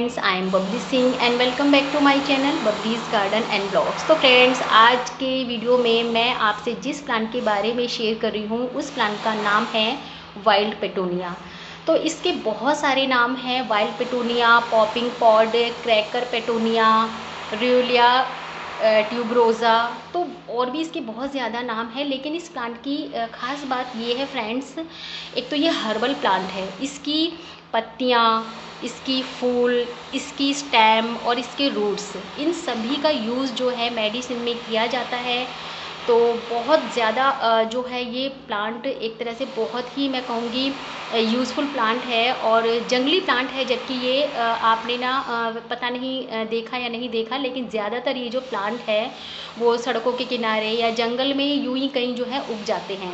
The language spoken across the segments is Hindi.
Friends, I am Babli Singh and welcome back to my channel Babli's garden and blogs. तो फ्रेंड्स, आज के वीडियो में मैं आपसे जिस प्लांट के बारे में शेयर कर रही हूँ उस प्लांट का नाम है वाइल्ड पेटूनिया। तो इसके बहुत सारे नाम हैं, wild petunia, popping pod, cracker petunia, ruellia tuberosa. तो और भी इसके बहुत ज़्यादा नाम है, लेकिन इस प्लांट की ख़ास बात ये है फ्रेंड्स, एक तो ये हर्बल प्लांट है। इसकी पत्तियाँ, इसकी फूल, इसकी स्टेम और इसके रूट्स, इन सभी का यूज़ जो है मेडिसिन में किया जाता है। तो बहुत ज़्यादा जो है ये प्लांट एक तरह से बहुत ही, मैं कहूँगी, यूज़फुल प्लांट है और जंगली प्लांट है। जबकि ये आपने ना पता नहीं देखा या नहीं देखा, लेकिन ज़्यादातर ये जो प्लांट है वो सड़कों के किनारे या जंगल में यूं ही कहीं जो है उग जाते हैं।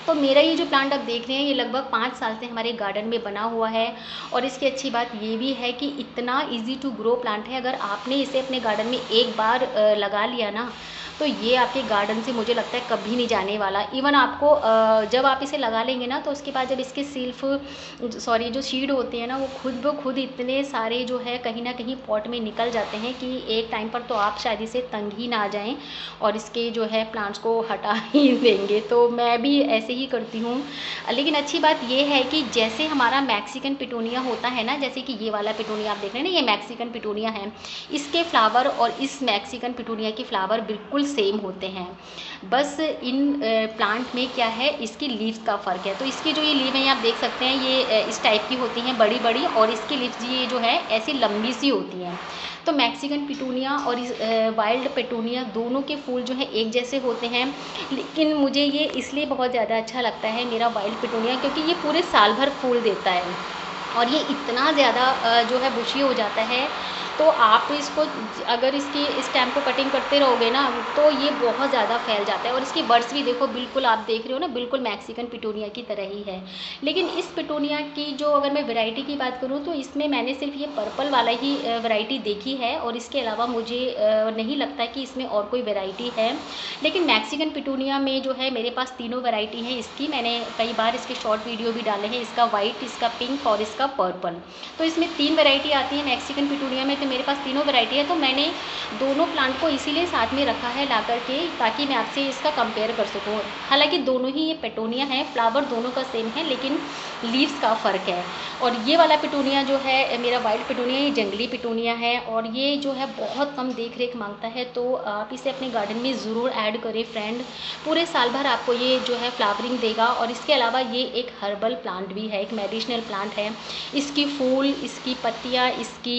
तो मेरा ये जो प्लांट आप देख रहे हैं ये लगभग 5 साल से हमारे गार्डन में बना हुआ है। और इसकी अच्छी बात ये भी है कि इतना इजी टू ग्रो प्लांट है। अगर आपने इसे अपने गार्डन में एक बार लगा लिया ना, तो ये आपके गार्डन से मुझे लगता है कभी नहीं जाने वाला। इवन आपको जब आप इसे लगा लेंगे ना, तो उसके बाद जब इसके जो सीड होते हैं ना, वो खुद ब खुद इतने सारे जो है कहीं ना कहीं पॉट में निकल जाते हैं कि एक टाइम पर तो आप शायद इसे तंग ही ना आ जाएं और इसके जो है प्लांट्स को हटा ही देंगे। तो मैं भी ऐसे ही करती हूँ। लेकिन अच्छी बात ये है कि जैसे हमारा मैक्सिकन पिटूनिया होता है ना, जैसे कि ये वाला पिटूनिया आप देख रहे हैं ना, ये मैक्सिकन पिटूनिया है। इसके फ्लावर और इस मैक्सिकन पिटूनिया के फ्लावर बिल्कुल सेम होते हैं। बस इन प्लांट में क्या है, इसकी लीव्स का फ़र्क है। तो इसकी जो ये लीव है आप देख सकते हैं, ये इस टाइप की होती हैं, बड़ी बड़ी, और इसकी लीव्स ये जो है ऐसी लंबी सी होती हैं। तो मैक्सिकन पिटूनिया और इस वाइल्ड पेटूनिया दोनों के फूल जो है एक जैसे होते हैं। लेकिन मुझे ये इसलिए बहुत ज़्यादा अच्छा लगता है मेरा वाइल्ड पेटूनिया, क्योंकि ये पूरे साल भर फूल देता है और ये इतना ज़्यादा जो है बुशी हो जाता है। तो आप इसको अगर इसकी स्टेम को कटिंग करते रहोगे ना, तो ये बहुत ज़्यादा फैल जाता है। और इसकी बर्ड्स भी देखो, बिल्कुल आप देख रहे हो ना, बिल्कुल मैक्सिकन पिटूनिया की तरह ही है। लेकिन इस पिटूनिया की जो अगर मैं वैरायटी की बात करूँ, तो इसमें मैंने सिर्फ ये पर्पल वाला ही वैरायटी देखी है और इसके अलावा मुझे नहीं लगता कि इसमें और कोई वैरायटी है। लेकिन मैक्सिकन पिटूनिया में जो है मेरे पास तीनों वैरायटी है इसकी। मैंने कई बार इसके शॉर्ट वीडियो भी डाले हैं, इसका वाइट, इसका पिंक और इसका पर्पल। तो इसमें 3 वैरायटी आती है मैक्सिकन पिटूनिया में। तो मेरे पास तीनों वैरायटी है, तो मैंने दोनों प्लांट को इसीलिए साथ में रखा है ला करके, ताकि मैं आपसे इसका कंपेयर कर सकूं। हालांकि दोनों ही ये पेटूनिया है, फ्लावर दोनों का सेम है, लेकिन लीव्स का फ़र्क है। और ये वाला पिटूनिया जो है मेरा वाइल्ड पिटूनिया, ये जंगली पिटूनिया है और ये जो है बहुत कम देख रेख मांगता है। तो आप इसे अपने गार्डन में ज़रूर ऐड करें फ्रेंड। पूरे साल भर आपको ये जो है फ्लावरिंग देगा। और इसके अलावा ये एक हर्बल प्लांट भी है, एक मेडिसिनल प्लांट है। इसकी फूल, इसकी पत्तियाँ, इसकी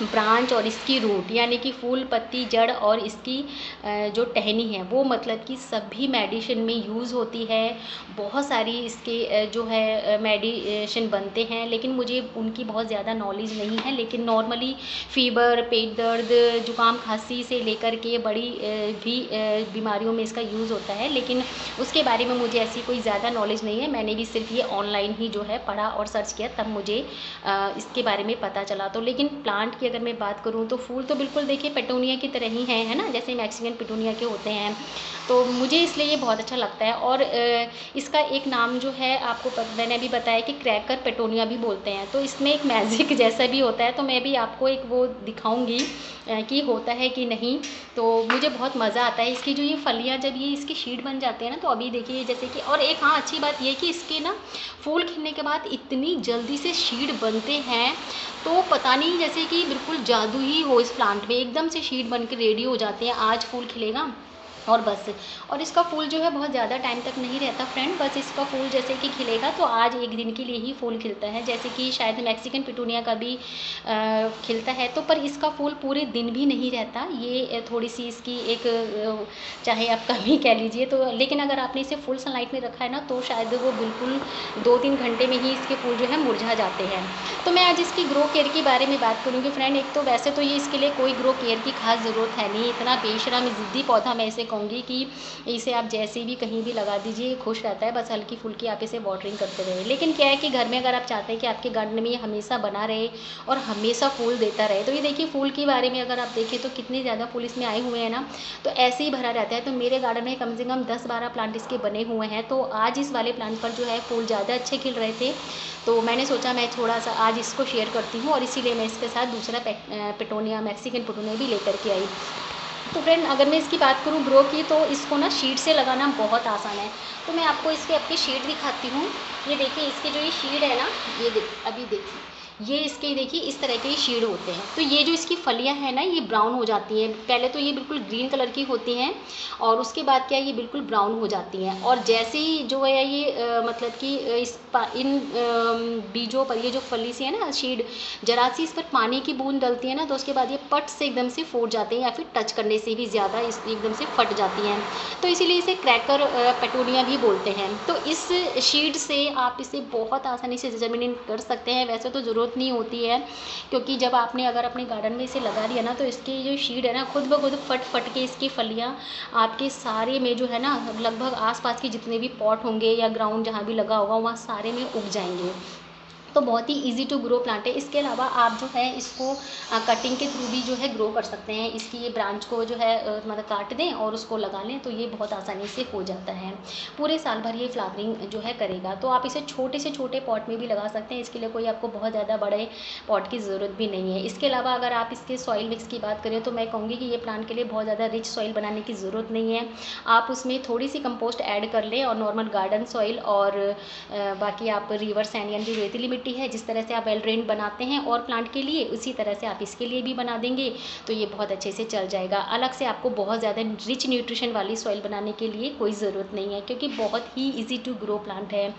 ब्रांच और इसकी रूट, यानी कि फूल, पत्ती, जड़ और इसकी जो टहनी है, वो मतलब कि सभी मेडिसिन में यूज़ होती है। बहुत सारी इसके जो है मेडिसिन बनते हैं, लेकिन मुझे उनकी बहुत ज़्यादा नॉलेज नहीं है। लेकिन नॉर्मली फ़ीवर, पेट दर्द, जुकाम, खांसी से लेकर के बड़ी भी बीमारियों में इसका यूज़ होता है। लेकिन उसके बारे में मुझे ऐसी कोई ज़्यादा नॉलेज नहीं है। मैंने भी सिर्फ ये ऑनलाइन ही जो है पढ़ा और सर्च किया, तब मुझे इसके बारे में पता चला। तो लेकिन प्लांट की अगर मैं बात करूँ, तो फूल तो बिल्कुल देखिए पेटूनिया की तरह ही हैं, है ना, जैसे मैक्सिकन पिटूनिया के होते हैं। तो मुझे इसलिए ये बहुत अच्छा लगता है। और इसका एक नाम जो है आपको मैंने अभी बताया कि क्रैकर पेटूनिया भी बोलते हैं। तो इसमें एक मैजिक जैसा भी होता है। तो मैं भी आपको एक वो दिखाऊंगी कि होता है कि नहीं। तो मुझे बहुत मज़ा आता है। इसकी जो ये फलियाँ जब ये इसके शीड बन जाते हैं ना, तो अभी देखिए जैसे कि, और एक हाँ अच्छी बात ये कि इसके ना फूल खिलने के बाद इतनी जल्दी से शीड बनते हैं, तो पता नहीं, जैसे कि बिल्कुल जादू ही हो इस प्लांट में। एकदम से शीड बन के रेडी हो जाते हैं, आज फूल खिलेगा और बस। और इसका फूल जो है बहुत ज़्यादा टाइम तक नहीं रहता फ्रेंड। बस इसका फूल जैसे कि खिलेगा तो आज एक दिन के लिए ही फूल खिलता है, जैसे कि शायद मैक्सिकन पिटूनिया का भी खिलता है। तो पर इसका फूल पूरे दिन भी नहीं रहता। ये थोड़ी सी इसकी एक चाहे आप कमी कह लीजिए, तो लेकिन अगर आपने इसे फुल सनलाइट में रखा है ना, तो शायद वो बिल्कुल 2-3 घंटे में ही इसके फूल जो है मुरझा जाते हैं। तो मैं आज इसकी ग्रो केयर के बारे में बात करूँगी फ्रेंड। एक तो वैसे तो ये इसके लिए कोई ग्रो केयर की खास ज़रूरत है नहीं, इतना बेशर्म ज़िद्दी पौधा मैं इसे कहूँगी कि इसे आप जैसे भी कहीं भी लगा दीजिए, खुश रहता है, बस हल्की फुल्की आप इसे वाटरिंग करते रहे। लेकिन क्या है कि घर में अगर आप चाहते हैं कि आपके गार्डन में ये हमेशा बना रहे और हमेशा फूल देता रहे, तो ये देखिए फूल के बारे में अगर आप देखें तो कितने ज़्यादा फूल इसमें आए हुए हैं ना, तो ऐसे ही भरा रहता है। तो मेरे गार्डन में कम से कम 10-12 प्लांट इसके बने हुए हैं। तो आज इस वाले प्लांट पर जो है फूल ज़्यादा अच्छे खिल रहे थे, तो मैंने सोचा मैं थोड़ा सा आज इसको शेयर करती हूँ, और इसीलिए मैं इसके साथ दूसरा पेटोनिया, मैक्सिकन पेटोनिया भी लेकर के आई। तो फ्रेंड, अगर मैं इसकी बात करूँ ग्रो की, तो इसको ना शीड से लगाना बहुत आसान है। तो मैं आपको इसके आपकी शीड दिखाती हूँ। ये देखिए इसके जो ये शीड है ना, ये अभी देखिए, ये इसके देखिए इस तरह के शीड होते हैं। तो ये जो इसकी फलियां हैं ना, ये ब्राउन हो जाती हैं। पहले तो ये बिल्कुल ग्रीन कलर की होती हैं, और उसके बाद क्या है, ये बिल्कुल ब्राउन हो जाती हैं। और जैसे ही जो है ये मतलब कि इन बीजों पर ये जो फली सी है ना शीड, जरा सी इस पर पानी की बूंद डलती है ना, तो उसके बाद ये पट से एकदम से फूट जाते हैं, या फिर टच करने से भी ज़्यादा इस एकदम से फट जाती हैं। तो इसीलिए इसे क्रैकर पेटूनिया भी बोलते हैं। तो इस शीड से आप इसे बहुत आसानी से जर्मिनेट कर सकते हैं। वैसे तो ज़रूरत नहीं होती है, क्योंकि जब आपने अगर अपने गार्डन में इसे लगा लिया ना, तो इसकी जो शीड है ना, खुद ब खुद फट फट के इसकी फलियाँ आपके सारे में जो है ना, लगभग आसपास के जितने भी पॉट होंगे या ग्राउंड जहाँ भी लगा होगा वहाँ सारे में उग जाएंगे। तो बहुत ही इजी टू ग्रो प्लांट है। इसके अलावा आप जो है इसको कटिंग के थ्रू भी जो है ग्रो कर सकते हैं। इसकी ये ब्रांच को जो है मतलब काट दें और उसको लगा लें, तो ये बहुत आसानी से हो जाता है। पूरे साल भर ये फ्लावरिंग जो है करेगा। तो आप इसे छोटे से छोटे पॉट में भी लगा सकते हैं। इसके लिए कोई आपको बहुत ज़्यादा बड़े पॉट की ज़रूरत भी नहीं है। इसके अलावा अगर आप इसके सॉइल मिक्स की बात करें, तो मैं कहूँगी कि ये प्लांट के लिए बहुत ज़्यादा रिच सॉइल बनाने की ज़रूरत नहीं है। आप उसमें थोड़ी सी कंपोस्ट ऐड कर लें, और नॉर्मल गार्डन सॉइल, और बाकी आप रिवर सैंड यानी जो रेतीली मिट्टी है, जिस तरह से आप वेल ड्रेन बनाते हैं और प्लांट के लिए, उसी तरह से आप इसके लिए भी बना देंगे, तो ये बहुत अच्छे से चल जाएगा। अलग से आपको बहुत ज़्यादा रिच न्यूट्रिशन वाली सॉइल बनाने के लिए कोई ज़रूरत नहीं है, क्योंकि बहुत ही ईजी टू ग्रो प्लांट है।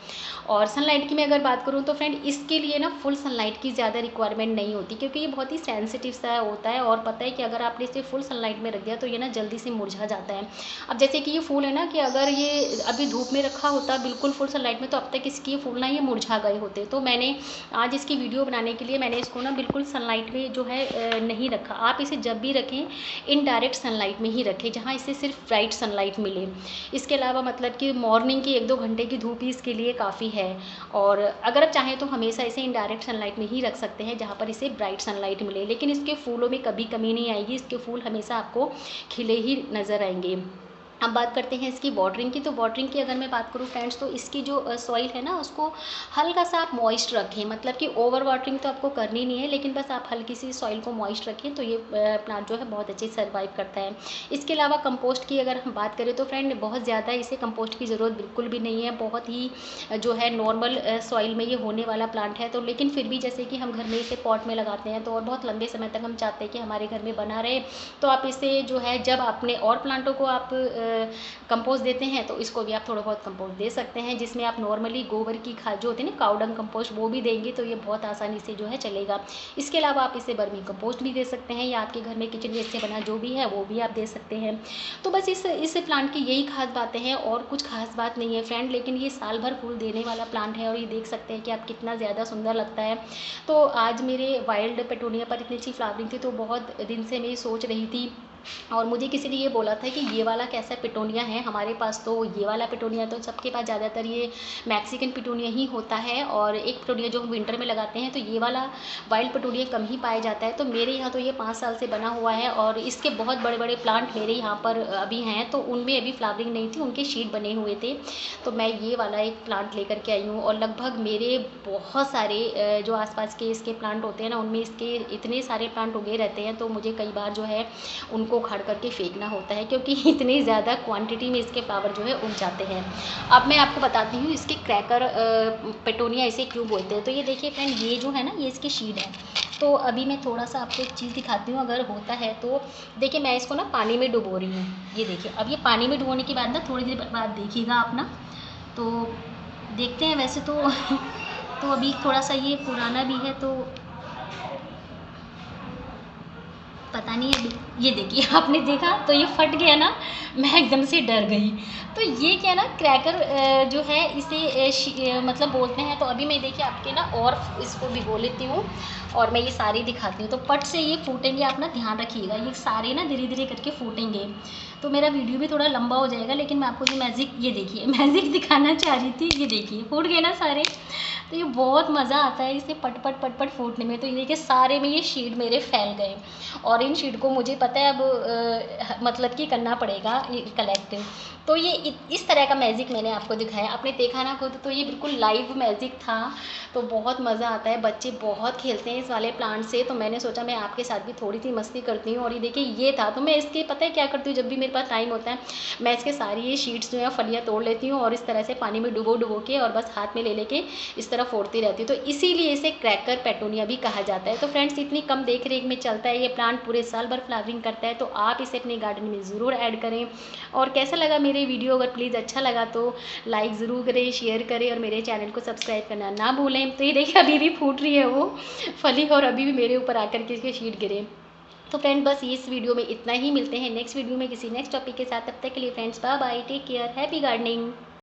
और सनलाइट की मैं अगर बात करूँ, तो फ्रेंड इसके लिए ना फुल सनलाइट की ज़्यादा रिक्वायरमेंट नहीं होती, क्योंकि ये बहुत ही सेंसिटिव सा होता है। और पता है कि अगर आपने इसे फुल सनलाइट में रख दिया, तो ये ना जल्दी से मुरझा जाता है। अब जैसे कि ये फूल है ना, कि अगर ये अभी धूप में रखा होता बिल्कुल फुल सनलाइट में, तो अब तक इसकी ये फूल ना ये मुरझा गए होते। तो मैंने आज इसकी वीडियो बनाने के लिए मैंने इसको ना बिल्कुल सनलाइट में जो है नहीं रखा। आप इसे जब भी रखें इनडायरेक्ट सनलाइट में ही रखें, जहाँ इसे सिर्फ ब्राइट सनलाइट मिले। इसके अलावा मतलब कि मॉर्निंग की 1-2 घंटे की धूप ही इसके लिए काफ़ी है। और अगर आप चाहें तो हमेशा इसे इनडायरेक्ट सनलाइट में ही रख सकते हैं, जहाँ पर इसे ब्राइट सनलाइट मिले। लेकिन इसके फूलों में कभी कमी नहीं आएगी, इसके फूल हमेशा आपको खिले ही नज़र आएंगे। अब बात करते हैं इसकी वाटरिंग की। तो वाटरिंग की अगर मैं बात करूँ फ्रेंड्स, तो इसकी जो सॉइल है ना, उसको हल्का सा आप मॉइस्ट रखें। मतलब कि ओवर वाटरिंग तो आपको करनी नहीं है, लेकिन बस आप हल्की सी सॉइल को मॉइस्ट रखें, तो ये प्लांट जो है बहुत अच्छे से सर्वाइव करता है। इसके अलावा कंपोस्ट की अगर हम बात करें, तो फ्रेंड बहुत ज़्यादा इसे कंपोस्ट की ज़रूरत बिल्कुल भी नहीं है। बहुत ही जो है नॉर्मल सॉइल में ये होने वाला प्लांट है। तो लेकिन फिर भी जैसे कि हम घर में इसे पॉट में लगाते हैं, तो और बहुत लंबे समय तक हम चाहते हैं कि हमारे घर में बना रहे, तो आप इसे जो है जब अपने और प्लांटों को आप कंपोस्ट देते हैं, तो इसको भी आप थोड़ा बहुत कंपोस्ट दे सकते हैं, जिसमें आप नॉर्मली गोबर की खाद जो होती है ना, काउ डंग कंपोस्ट, वो भी देंगे, तो ये बहुत आसानी से जो है चलेगा। इसके अलावा आप इसे वर्मी कंपोस्ट भी दे सकते हैं, या आपके घर में किचन वेस्ट से बना जो भी है वो भी आप दे सकते हैं। तो बस इस प्लांट की यही खास बातें हैं, और कुछ खास बात नहीं है फ्रेंड। लेकिन ये साल भर फूल देने वाला प्लांट है, और ये देख सकते हैं कि आप कितना ज़्यादा सुंदर लगता है। तो आज मेरे वाइल्ड पेटूनिया पर इतनी अच्छी फ्लावरिंग थी, तो बहुत दिन से मैं सोच रही थी, और मुझे किसी ने ये बोला था कि ये वाला कैसा पिटोनिया है हमारे पास। तो ये वाला पिटोनिया, तो सबके पास ज़्यादातर ये मैक्सिकन पिटोनिया ही होता है, और एक पिटोनिया जो हम विंटर में लगाते हैं, तो ये वाला वाइल्ड पिटोनिया कम ही पाया जाता है। तो मेरे यहाँ तो ये 5 साल से बना हुआ है, और इसके बहुत बड़े बड़े प्लांट मेरे यहाँ पर अभी हैं, तो उनमें अभी फ्लावरिंग नहीं थी, उनके शीट बने हुए थे। तो मैं ये वाला एक प्लांट लेकर के आई हूँ, और लगभग मेरे बहुत सारे जो आसपास के इसके प्लांट होते हैं ना, उनमें इसके इतने सारे प्लांट उगे रहते हैं, तो मुझे कई बार जो है उनको उखाड़ करके फेंकना होता है, क्योंकि इतनी ज़्यादा क्वांटिटी में इसके फ्लावर जो है उग जाते हैं। अब मैं आपको बताती हूँ इसके क्रैकर पेटोनिया इसे क्यों बोलते हैं। तो ये देखिए फ्रेंड, ये जो है ना, ये इसकी शीड है। तो अभी मैं थोड़ा सा आपको एक चीज़ दिखाती हूँ, अगर होता है तो देखिए, मैं इसको ना पानी में डुबो रही हूँ। ये देखिए, अब ये पानी में डुबोने के बाद ना थोड़ी देर बाद देखिएगा आप ना, तो देखते हैं वैसे तो तो अभी थोड़ा सा ये पुराना भी है, तो पता नहीं अभी ये देखिए आपने देखा तो ये फट गया ना, मैं एकदम से डर गई। तो ये क्या ना क्रैकर जो है इसे मतलब बोलते हैं। तो अभी मैं देखिए आपके ना और इसको भिगो लेती हूँ और मैं ये सारी दिखाती हूँ। तो पट से ये फूटेंगे, आप ना ध्यान रखिएगा, ये सारे ना धीरे धीरे करके फूटेंगे। तो मेरा वीडियो भी थोड़ा लंबा हो जाएगा, लेकिन मैं आपको जो मैजिक, ये देखिए मैजिक दिखाना चाह रही थी। ये देखिए फूट गए ना सारे। तो ये बहुत मज़ा आता है इसे पट पट पट पट फूटने में। तो ये देखिए सारे में ये शीट मेरे फैल गए और इन शीट को मुझे पता है अब मतलब कि करना पड़ेगा ये कलेक्ट। तो ये इस तरह का मैजिक मैंने आपको दिखाया, आपने देखा ना खुद, तो ये बिल्कुल लाइव मैजिक था। तो बहुत मज़ा आता है, बच्चे बहुत खेलते हैं इस वाले प्लांट से। तो मैंने सोचा मैं आपके साथ भी थोड़ी सी मस्ती करती हूँ। और ये देखिए ये था, तो मैं इसके पता है क्या करती हूँ, जब भी मेरे पास टाइम होता है मैं इसके सारी ये शीट्स जो है फलियाँ तोड़ लेती हूँ और इस तरह से पानी में डुबो डुबो के और बस हाथ में ले लेके इस तरह फोड़ती रहती हूँ। तो इसीलिए इसे क्रैकर पेटूनिया भी कहा जाता है। तो फ्रेंड्स इतनी कम देख रेख में चलता है ये प्लांट, पूरे साल भर फ्लावरिंग करता है। तो आप इसे अपने गार्डन में ज़रूर ऐड करें। और कैसा लगा मेरे वीडियो, अगर प्लीज़ अच्छा लगा तो लाइक ज़रूर करें, शेयर करें और मेरे चैनल को सब्सक्राइब करना ना भूलें। तो ये देखिए अभी भी फूट रही है वो फली और अभी भी मेरे ऊपर आकर के इसके शीट गिरे। तो फ्रेंड बस इस वीडियो में इतना ही, मिलते हैं नेक्स्ट वीडियो में किसी नेक्स्ट टॉपिक के साथ। तब तक के लिए friends bye bye, take care, happy gardening.